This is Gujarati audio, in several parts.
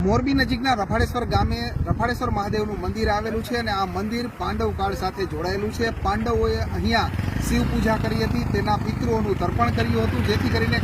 મોરબી નજીકના રફાળેશ્વર ગામે રફાળેશ્વર મહાદેવનું મંદિર આવેલું છે અને આ મંદિર પાંડવ કાળ સાથે જોડાયેલું છે। પાંડવોએ અહીંયા શિવ પૂજા કરી હતી, તેના પિતૃઓનું તર્પણ કર્યું હતું, જેથી કરીને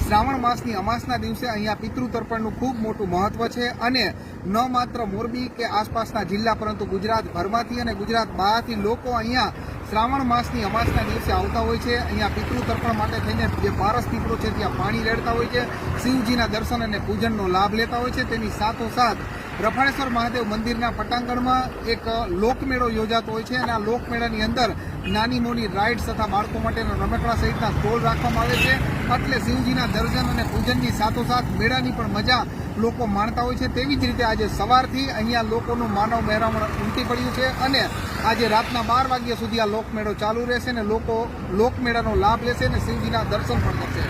શ્રાવણ માસની અમાસના દિવસે અહીંયા પિતૃ તર્પણનું ખૂબ મોટું મહત્વ છે અને ન માત્ર મોરબી કે આસપાસના જિલ્લા પરંતુ ગુજરાતભરમાંથી અને ગુજરાત બહારથી લોકો અહીંયા શ્રાવણ માસની અમાસના દિવસે આવતા હોય છે। અહીંયા પિતૃ તર્પણ માટે થઈને જે પારસ પીપળો છે ત્યાં પાણી રેડતા હોય છે, શિવજીના દર્શન અને પૂજનનો લાભ લેતા હોય છે। તેની સાથોસાથ રફાળેશ્વર મહાદેવ મંદિરના પટાંગણમાં એક લોકમેળો યોજાતો હોય છે અને આ લોકમેળાની અંદર નાની મોટી રાઇડ્સ તથા બાળકો માટેના રમકડા સહિતના સ્ટોલ રાખવામાં આવે છે, એટલે શિવજીના દર્શન અને પૂજનની સાથોસાથ મેળાની પણ મજા લોકો માણતા હોય છે। તેવી જ રીતે આજે સવારથી અહીંયા લોકોનું માનવ મહેરામણ ઉમટી પડ્યું છે અને આજે રાતના 12 વાગ્યા સુધી આ લોકમેળો ચાલુ રહેશે અને લોકો લોકમેળાનો લાભ લેશે અને શિવજીના દર્શન પણ કરશે।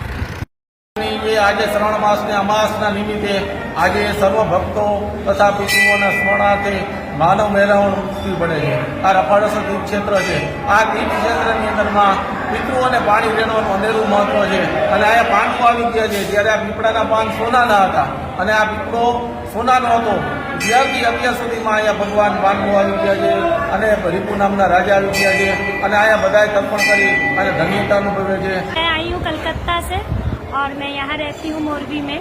આજે શ્રાવણ માસની અમાસના નિમિત્તે આજે સર્વ ભક્તો તથા પિતૃઓના સ્મરણાર્થે માનવ મહેરામણ પડે છે। આ રફાળેશ્વર તીર્થ ક્ષેત્ર છે। આ તીર્થ ક્ષેત્રની અંદરમાં પિતૃઓને પાણી રેડવાનું અનેરું મહત્વ છે અને અહીંયા પાંડવો આવી ગયા છે। જ્યારે આ પીપળાના પાન સોનાના હતા અને આ પીપળો સોનાનો હતો, જ્યારથી અત્યાર સુધીમાં અહીંયા ભગવાન પાંડવો આવી ગયા છે અને રીપુ નામના રાજા આવી ગયા છે અને અહીંયા બધાએ તર્પણ કરી અને ધન્યતા અનુભવે છે। आई हूँ कलकत्ता से और मैं यहाँ रहती हूँ मोरबी में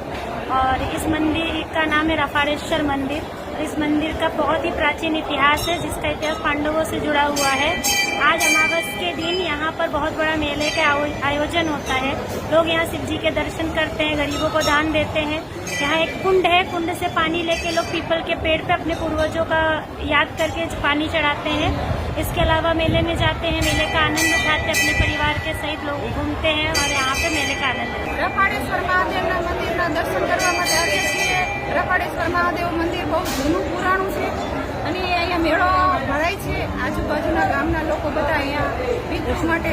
और इस मंदिर का नाम है रफाड़ेश्वर मंदिर। इस मंदिर का बहुत ही प्राचीन इतिहास है जिसका इतिहास पांडवों से जुड़ा हुआ है। आज अमावस के दिन यहाँ पर बहुत बड़ा मेले का आयोजन होता है। लोग यहाँ शिव जी के दर्शन करते हैं, गरीबों को दान देते हैं। यहाँ एक कुंड है, कुंड से पानी लेके लोग पीपल के पेड़ पे अपने पूर्वजों का याद करके पानी चढ़ाते हैं। इसके अलावा मेले में जाते हैं, मेले का आनंद उठाते हैं, अपने परिवार के सहित लोग घूमते हैं और यहाँ पे मेले का आनंद लेते हैं। रफाड़ेश्वर महादेवના મંદિરના દર્શન કરવા માટે આવીએ છીએ। રફાળેશ્વર મહાદેવ મંદિર બહુ જૂનું પુરાણું છે અને અહીંયા મેળો ભરાય છે। આજુબાજુના ગામના લોકો બધા અહીંયા પિતૃ માટે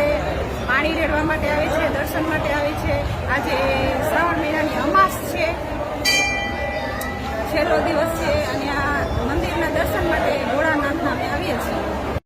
પાણી રેડવા માટે આવે છે, દર્શન માટે આવે છે। આજે શ્રાવણ મહિનાની અમાસ છે, છેલ્લો દિવસ છે અને આ મંદિરના દર્શન માટે